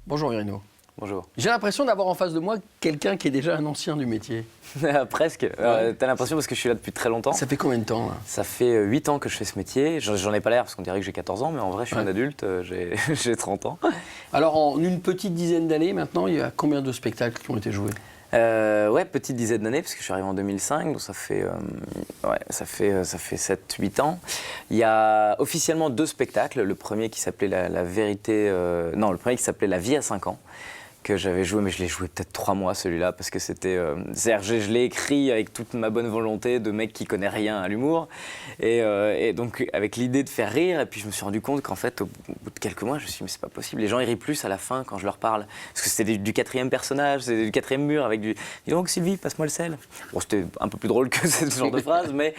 Bonjour Verino. Bonjour. J'ai l'impression d'avoir en face de moi quelqu'un qui est déjà un ancien du métier. Presque. T'as l'impression parce que je suis là depuis très longtemps. Ça fait combien de temps là? Ça fait 8 ans que je fais ce métier. J'en ai pas l'air parce qu'on dirait que j'ai 14 ans, mais en vrai je suis un adulte, j'ai 30 ans. Alors en une petite dizaine d'années maintenant, il y a combien de spectacles qui ont été joués? Ouais, petite dizaine d'années, parce que je suis arrivé en 2005, donc ça fait 7-8 ans. Il y a officiellement 2 spectacles. Le premier qui s'appelait la vérité... non, le premier qui s'appelait La vie à 5 ans, que j'avais joué, mais je l'ai joué peut-être 3 mois celui-là, parce que c'était... c'est-à-dire, je l'ai écrit avec toute ma bonne volonté de mec qui connaît rien à l'humour, et donc avec l'idée de faire rire, et puis je me suis rendu compte qu'en fait, au bout de quelques mois, je me suis dit, mais c'est pas possible, les gens ils rient plus à la fin quand je leur parle, parce que c'était du 4e personnage, c'était du 4e mur, avec du... Dis donc Sylvie, passe-moi le sel. Bon, c'était un peu plus drôle que ce genre de phrase, mais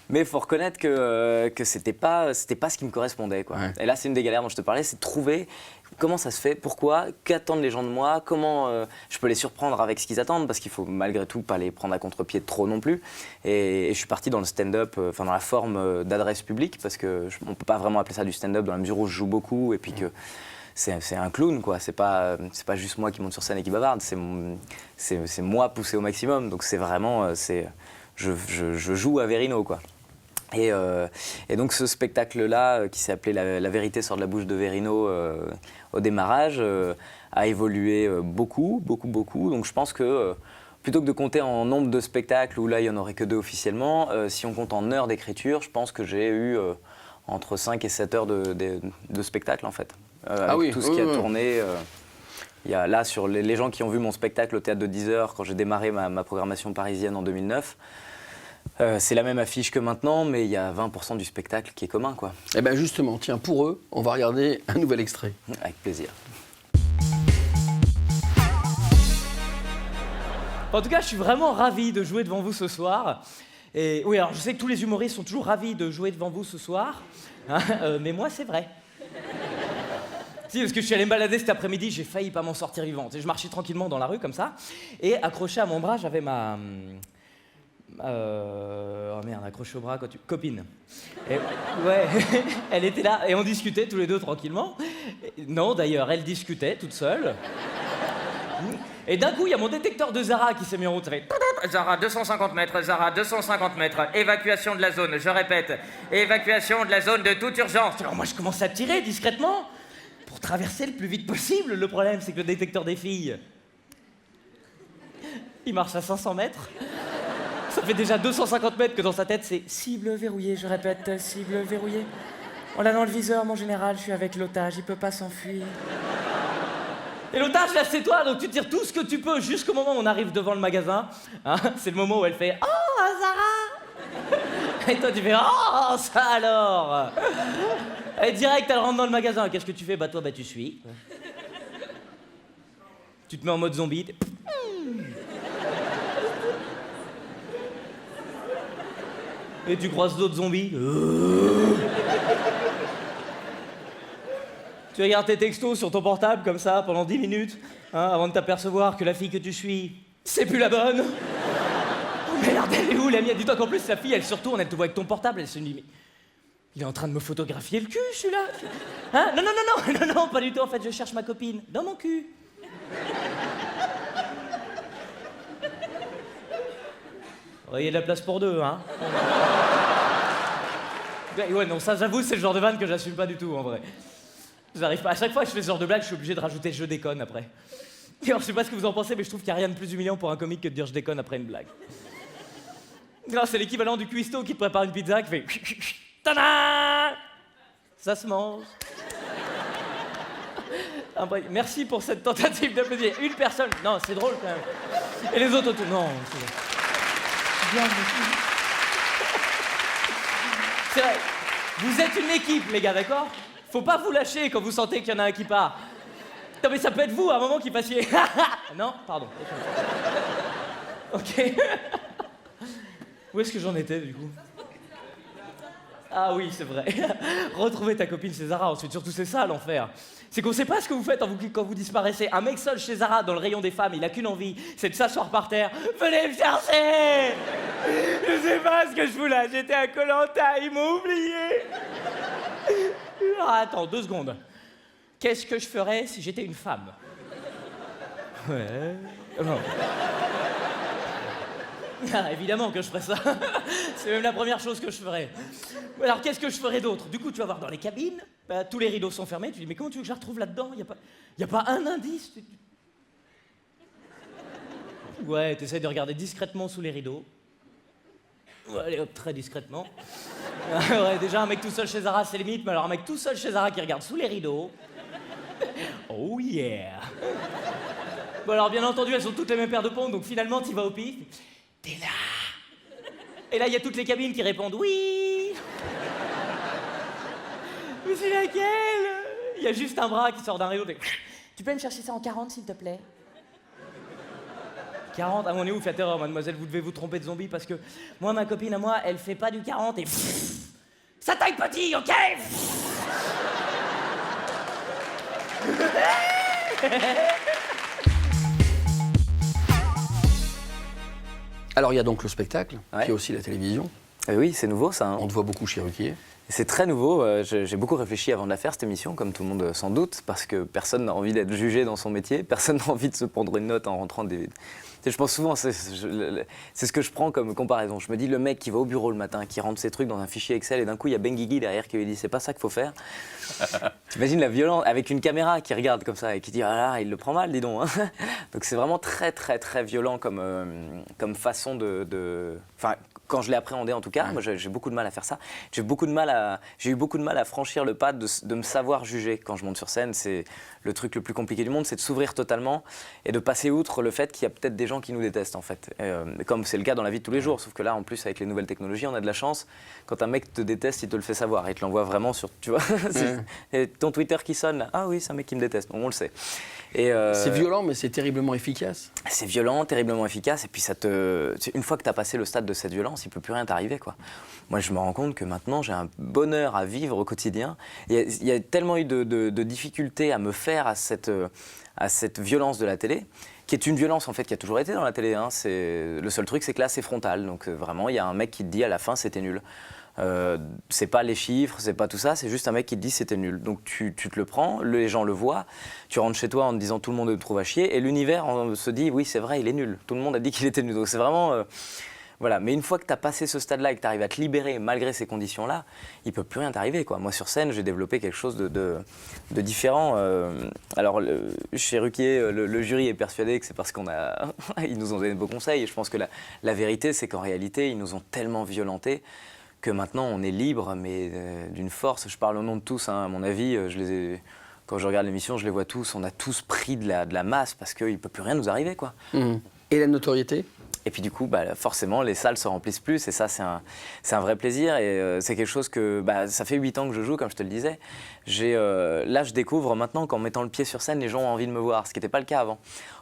il faut reconnaître que c'était pas ce qui me correspondait, quoi. Ouais. Et là, c'est une des galères dont je te parlais, c'est de trouver comment ça se fait, pourquoi, qu'attendent les gens de moi, comment je peux les surprendre avec ce qu'ils attendent, parce qu'il faut malgré tout pas les prendre à contre-pied trop non plus. Et je suis parti dans le stand-up, dans la forme d'adresse publique, parce qu'on ne peut pas vraiment appeler ça du stand-up dans la mesure où je joue beaucoup, et puis que c'est un clown, quoi. C'est pas juste moi qui monte sur scène et qui bavarde, c'est moi poussé au maximum. Donc c'est vraiment, je joue à Verino, quoi. Et donc ce spectacle-là, qui s'est appelé la vérité sort de la bouche de Verino au démarrage, a évolué beaucoup. Donc je pense que plutôt que de compter en nombre de spectacles, où là il n'y en aurait que 2 officiellement, si on compte en heures d'écriture, je pense que j'ai eu entre 5 et 7 heures de spectacle en fait. Avec tout ce qui a tourné. Il y a là, sur les gens qui ont vu mon spectacle au Théâtre de 10 heures, quand j'ai démarré ma programmation parisienne en 2009, c'est la même affiche que maintenant, mais il y a 20% du spectacle qui est commun, quoi. Eh bien justement, tiens, pour eux, on va regarder un nouvel extrait. Avec plaisir. En tout cas, je suis vraiment ravi de jouer devant vous ce soir. Et oui, alors je sais que tous les humoristes sont toujours ravis de jouer devant vous ce soir, hein, mais moi, c'est vrai. Si, parce que je suis allé me balader cet après-midi, j'ai failli pas m'en sortir vivante. Et je marchais tranquillement dans la rue, comme ça, et accroché à mon bras, j'avais ma... oh merde, accroché au bras quand tu... Copine. Et, ouais, elle était là, et on discutait tous les deux tranquillement. Non, d'ailleurs, elle discutait toute seule. Et d'un coup, il y a mon détecteur de Zara qui s'est mis en route. Ça fait... Zara, 250 mètres, Zara, 250 mètres. Évacuation de la zone, je répète. Évacuation de la zone de toute urgence. Alors moi, je commence à tirer discrètement pour traverser le plus vite possible. Le problème, c'est que le détecteur des filles, il marche à 500 mètres. Ça fait déjà 250 mètres que dans sa tête, c'est cible verrouillée, je répète, cible verrouillée. On l'a dans le viseur, mon général, je suis avec l'otage, il peut pas s'enfuir. Et l'otage, là, c'est toi, donc tu tires tout ce que tu peux jusqu'au moment où on arrive devant le magasin. Hein, c'est le moment où elle fait « Oh, Zara !» Et toi, tu fais « Oh, ça alors !» Et direct, elle rentre dans le magasin. Qu'est-ce que tu fais? Bah toi, tu suis. Tu te mets en mode zombie. Et tu croises d'autres zombies. Tu regardes tes textos sur ton portable comme ça pendant 10 minutes, hein, avant de t'apercevoir que la fille que tu suis, c'est plus la bonne. Oh merde, elle est où la mienne? Dis-toi qu'en plus la fille, elle se retourne, elle te voit avec ton portable, elle se dit mais il est en train de me photographier le cul, celui-là. Hein? Non, pas du tout. En fait, je cherche ma copine dans mon cul. Il y a de la place pour 2, hein. Ouais, non, ça, j'avoue, c'est le genre de vanne que j'assume pas du tout, en vrai. J'arrive pas. À chaque fois que je fais ce genre de blague, je suis obligé de rajouter je déconne après. Et alors, je sais pas ce que vous en pensez, mais je trouve qu'il n'y a rien de plus humiliant pour un comique que de dire je déconne après une blague. Non, c'est l'équivalent du cuistot qui te prépare une pizza qui fait tada! Ça se mange. Merci pour cette tentative d'applaudir. Une personne. Non, c'est drôle quand même. Et les autres autour. Non, c'est bien. C'est vrai. Vous êtes une équipe, les gars, d'accord? Faut pas vous lâcher quand vous sentez qu'il y en a un qui part. Non, mais ça peut être vous à un moment qui fassiez. Non, pardon. Ok. Où est-ce que j'en étais, du coup? Ah oui, c'est vrai. Retrouver ta copine chez Zara ensuite, surtout c'est ça l'enfer. C'est qu'on sait pas ce que vous faites quand vous disparaissez. Un mec seul chez Zara dans le rayon des femmes, il a qu'une envie, c'est de s'asseoir par terre. Venez me chercher. Je sais pas ce que je fous là, j'étais à Koh Lanta, ils m'ont oublié. Ah, attends, 2 secondes. Qu'est-ce que je ferais si j'étais une femme? Ouais. Non. Ah, évidemment que je ferais ça. C'est même la première chose que je ferais. Alors, qu'est-ce que je ferais d'autre? Du coup, tu vas voir dans les cabines, bah, tous les rideaux sont fermés. Tu dis, mais comment tu veux que je la retrouve là-dedans? Y a pas un indice. Ouais, t'essayes de regarder discrètement sous les rideaux. Ouais, allez hop, très discrètement. Ouais, déjà, un mec tout seul chez Zara, c'est limite. Mais alors, un mec tout seul chez Zara qui regarde sous les rideaux. Oh yeah. Bon, alors, bien entendu, elles sont toutes les mêmes paires de pompes, donc finalement, t'y vas au pif. T'es là. Et là, il y a toutes les cabines qui répondent oui. Mais c'est laquelle? Il y a juste un bras qui sort d'un rideau. Tu peux me chercher ça en 40, s'il te plaît? 40? Ah, on est où, faites erreur, mademoiselle, vous devez vous tromper de zombie parce que moi, ma copine à moi, elle fait pas du 40 et ça taille petit, ok? Alors, il y a donc le spectacle, Ouais. qui est aussi la télévision. Oui, c'est nouveau ça. Hein. On te voit beaucoup chez Ruquier. C'est très nouveau. J'ai beaucoup réfléchi avant de la faire, cette émission, comme tout le monde sans doute, parce que personne n'a envie d'être jugé dans son métier, personne n'a envie de se prendre une note en rentrant des... Je pense souvent, c'est ce que je prends comme comparaison. Je me dis, le mec qui va au bureau le matin, qui rentre ses trucs dans un fichier Excel, et d'un coup, il y a Benguigui derrière qui lui dit, c'est pas ça qu'il faut faire. T'imagines la violence, avec une caméra qui regarde comme ça et qui dit, ah là, il le prend mal, dis donc. Hein. Donc c'est vraiment très, très, très violent comme façon de... Enfin, quand je l'ai appréhendé en tout cas, moi j'ai beaucoup de mal à faire ça. J'ai eu beaucoup de mal à franchir le pas de me savoir juger quand je monte sur scène. C'est le truc le plus compliqué du monde, c'est de s'ouvrir totalement et de passer outre le fait qu'il y a peut-être des gens qui nous détestent en fait. Comme c'est le cas dans la vie de tous les jours, sauf que là en plus avec les nouvelles technologies, on a de la chance. Quand un mec te déteste, il te le fait savoir et il te l'envoie vraiment sur, tu vois, et ton Twitter qui sonne là, ah oui c'est un mec qui me déteste, bon, on le sait. C'est violent mais c'est terriblement efficace. C'est violent, terriblement efficace, et puis une fois que tu as passé le stade de cette violence, il ne peut plus rien t'arriver, quoi. Moi, je me rends compte que maintenant, j'ai un bonheur à vivre au quotidien. Il y a tellement eu de difficultés à me faire à cette violence de la télé, qui est une violence, en fait, qui a toujours été dans la télé. Hein. Le seul truc, c'est que là, c'est frontal. Donc, vraiment, il y a un mec qui te dit à la fin, c'était nul. C'est pas les chiffres, c'est pas tout ça, c'est juste un mec qui te dit c'était nul. Donc tu te le prends, les gens le voient, tu rentres chez toi en te disant tout le monde te trouve à chier, et l'univers se dit oui c'est vrai il est nul, tout le monde a dit qu'il était nul. Donc c'est vraiment... voilà, mais une fois que tu as passé ce stade-là et que tu arrives à te libérer malgré ces conditions-là, il peut plus rien t'arriver, quoi. Moi sur scène, j'ai développé quelque chose de différent. Alors chez Ruquier, le jury est persuadé que c'est parce ils nous ont donné de beaux conseils, et je pense que la vérité c'est qu'en réalité, ils nous ont tellement violentés que maintenant on est libre, mais d'une force. Je parle au nom de tous, hein, à mon avis, quand je regarde l'émission, je les vois tous, on a tous pris de la masse parce qu'il ne peut plus rien nous arriver, quoi. Et la notoriété ? Et puis du coup, forcément, les salles se remplissent plus, et ça, c'est un vrai plaisir, et c'est quelque chose que... ça fait 8 ans que je joue, comme je te le disais. Là, je découvre maintenant qu'en mettant le pied sur scène, les gens ont envie de me voir, ce qui n'était pas le cas avant.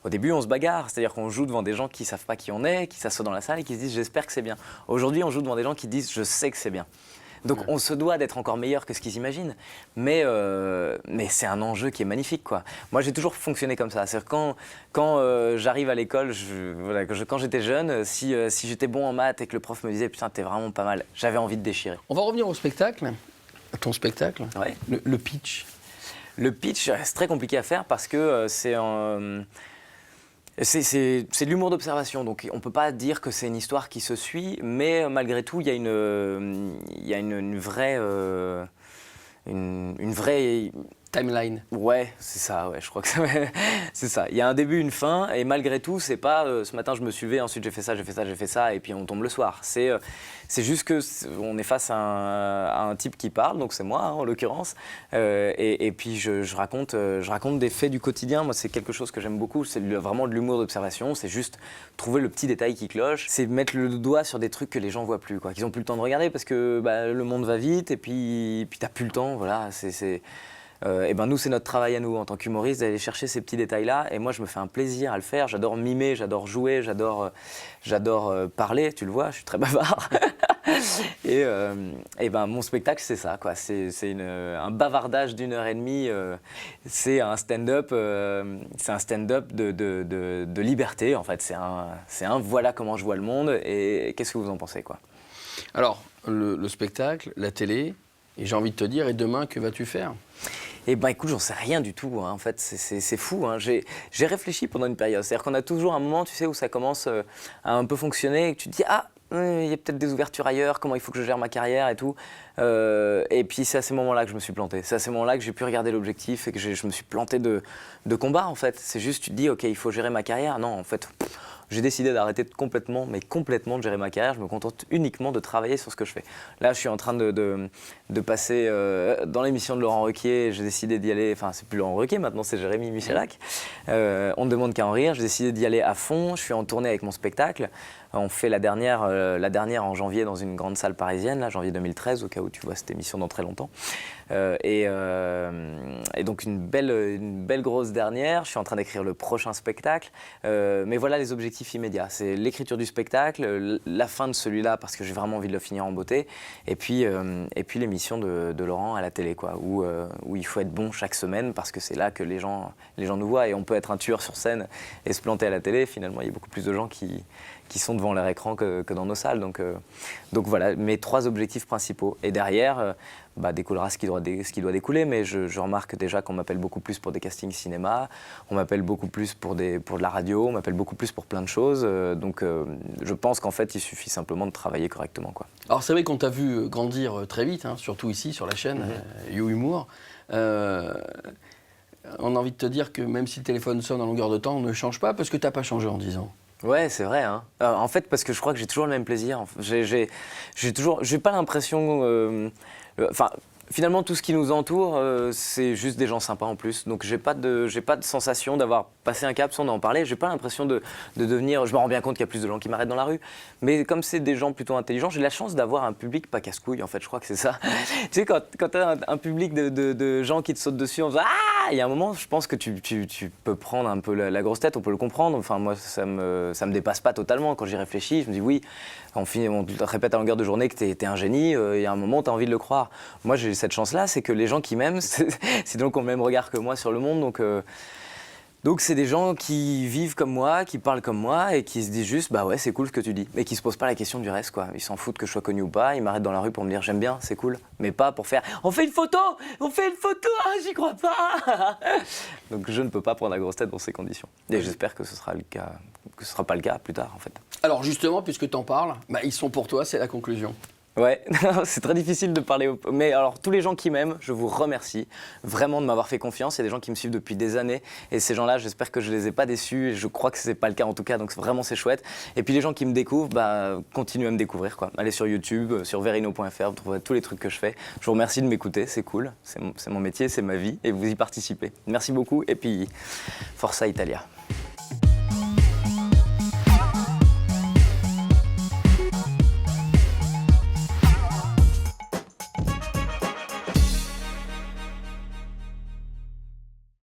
Au début, on se bagarre, c'est-à-dire qu'on joue devant des gens qui ne savent pas qui on est, qui s'assoient dans la salle et qui se disent « j'espère que c'est bien ». Aujourd'hui, on joue devant des gens qui disent « je sais que c'est bien ». Donc on se doit d'être encore meilleur que ce qu'ils imaginent, mais c'est un enjeu qui est magnifique, quoi. Moi j'ai toujours fonctionné comme ça, c'est-à-dire quand j'arrive à l'école, quand j'étais jeune, si j'étais bon en maths et que le prof me disait putain t'es vraiment pas mal, j'avais envie de déchirer. On va revenir au spectacle, à ton spectacle, Ouais. le pitch. Le pitch, c'est très compliqué à faire parce que c'est de l'humour d'observation, donc on ne peut pas dire que c'est une histoire qui se suit, mais malgré tout, il y a une vraie Timeline. Ouais, c'est ça, ouais, je crois que c'est ça. Il y a un début, une fin, et malgré tout, c'est pas ce matin je me suis levé, ensuite j'ai fait ça, et puis on tombe le soir. C'est juste qu'on est face à un type qui parle, donc c'est moi hein, en l'occurrence, et puis je raconte des faits du quotidien. Moi, c'est quelque chose que j'aime beaucoup, c'est vraiment de l'humour d'observation, c'est juste trouver le petit détail qui cloche, c'est mettre le doigt sur des trucs que les gens voient plus, quoi, qu'ils ont plus le temps de regarder parce que le monde va vite, et puis t'as plus le temps, voilà, et nous, c'est notre travail à nous, en tant qu'humoristes, d'aller chercher ces petits détails-là. Et moi, je me fais un plaisir à le faire. J'adore mimer, j'adore jouer, j'adore parler. Tu le vois, je suis très bavard. Et ben, mon spectacle, c'est ça, quoi. C'est un bavardage d'1 heure et demie. C'est un stand-up de liberté, en fait. C'est un voilà comment je vois le monde. Et qu'est-ce que vous en pensez, quoi? Alors, le spectacle, la télé, et j'ai envie de te dire, et demain, que vas-tu faire? Eh ben écoute, j'en sais rien du tout, hein. En fait, c'est fou, hein. J'ai réfléchi pendant une période. C'est-à-dire qu'on a toujours un moment, tu sais, où ça commence à un peu fonctionner et que tu te dis, ah, il y a peut-être des ouvertures ailleurs, comment il faut que je gère ma carrière et tout. Et puis c'est à ces moments-là que je me suis planté. C'est à ces moments-là que j'ai pu regarder l'objectif et que je me suis planté de combat, en fait. C'est juste, tu te dis, ok, il faut gérer ma carrière. Non, en fait, j'ai décidé d'arrêter complètement, mais complètement de gérer ma carrière. Je me contente uniquement de travailler sur ce que je fais. Là, je suis en train de passer dans l'émission de Laurent Ruquier. J'ai décidé d'y aller. Enfin, c'est plus Laurent Ruquier maintenant, c'est Jérémy Michalak. On ne demande qu'à en rire. J'ai décidé d'y aller à fond. Je suis en tournée avec mon spectacle. On fait la dernière en janvier dans une grande salle parisienne, là, janvier 2013, au cas où tu vois cette émission dans très longtemps. Et donc une belle grosse dernière. Je suis en train d'écrire le prochain spectacle. Mais voilà les objectifs immédiats. C'est l'écriture du spectacle, la fin de celui-là parce que j'ai vraiment envie de le finir en beauté. Et puis l'émission de Laurent à la télé, quoi, où il faut être bon chaque semaine parce que c'est là que les gens nous voient. Et on peut être un tueur sur scène et se planter à la télé. Finalement, il y a beaucoup plus de gens qui sont devant leur écran que dans nos salles. Donc voilà, mes 3 objectifs principaux. Et derrière, découlera ce qui doit découler, mais je remarque déjà qu'on m'appelle beaucoup plus pour des castings cinéma, on m'appelle beaucoup plus pour de la radio, on m'appelle beaucoup plus pour plein de choses. Donc je pense qu'en fait, il suffit simplement de travailler correctement, quoi. Alors c'est vrai qu'on t'a vu grandir très vite, hein, surtout ici sur la chaîne You Humour. On a envie de te dire que même si le téléphone sonne en longueur de temps, on ne change pas parce que tu n'as pas changé en 10 ans. Ouais, c'est vrai, hein. En fait, parce que je crois que j'ai toujours le même plaisir. J'ai pas l'impression... finalement, tout ce qui nous entoure, c'est juste des gens sympas en plus. Donc, j'ai pas de sensation d'avoir passé un cap sans en parler. J'ai pas l'impression de devenir... Je me rends bien compte qu'il y a plus de gens qui m'arrêtent dans la rue. Mais comme c'est des gens plutôt intelligents, j'ai la chance d'avoir un public pas casse-couille, en fait. Je crois que c'est ça. Tu sais, quand tu as un public de gens qui te sautent dessus en disant « Ah !» Il y a un moment, je pense que tu peux prendre un peu la grosse tête, on peut le comprendre. Enfin, moi, ça me dépasse pas totalement. Quand j'y réfléchis, je me dis oui, on te répète à longueur de journée que t'es un génie. Il y a un moment, tu as envie de le croire. Moi, j'ai cette chance-là, c'est que les gens qui m'aiment, c'est donc ont le même regard que moi sur le monde. Donc c'est des gens qui vivent comme moi, qui parlent comme moi et qui se disent juste bah ouais c'est cool ce que tu dis, mais qui se posent pas la question du reste, quoi. Ils s'en foutent que je sois connu ou pas, ils m'arrêtent dans la rue pour me dire j'aime bien, c'est cool, mais pas pour faire on fait une photo, ah, j'y crois pas. Donc je ne peux pas prendre la grosse tête dans ces conditions. Et j'espère que ce sera pas le cas plus tard, en fait. Alors justement, puisque tu en parles, ils sont pour toi, c'est la conclusion. Ouais, c'est très difficile de parler. Mais alors, tous les gens qui m'aiment, je vous remercie vraiment de m'avoir fait confiance. Il y a des gens qui me suivent depuis des années. Et ces gens-là, j'espère que je ne les ai pas déçus. Et je crois que ce n'est pas le cas en tout cas. Donc, vraiment, c'est chouette. Et puis, les gens qui me découvrent, continuez à me découvrir, quoi. Allez sur YouTube, sur verino.fr, vous trouverez tous les trucs que je fais. Je vous remercie de m'écouter. C'est cool. C'est mon métier, c'est ma vie. Et vous y participez. Merci beaucoup. Et puis, Forza Italia.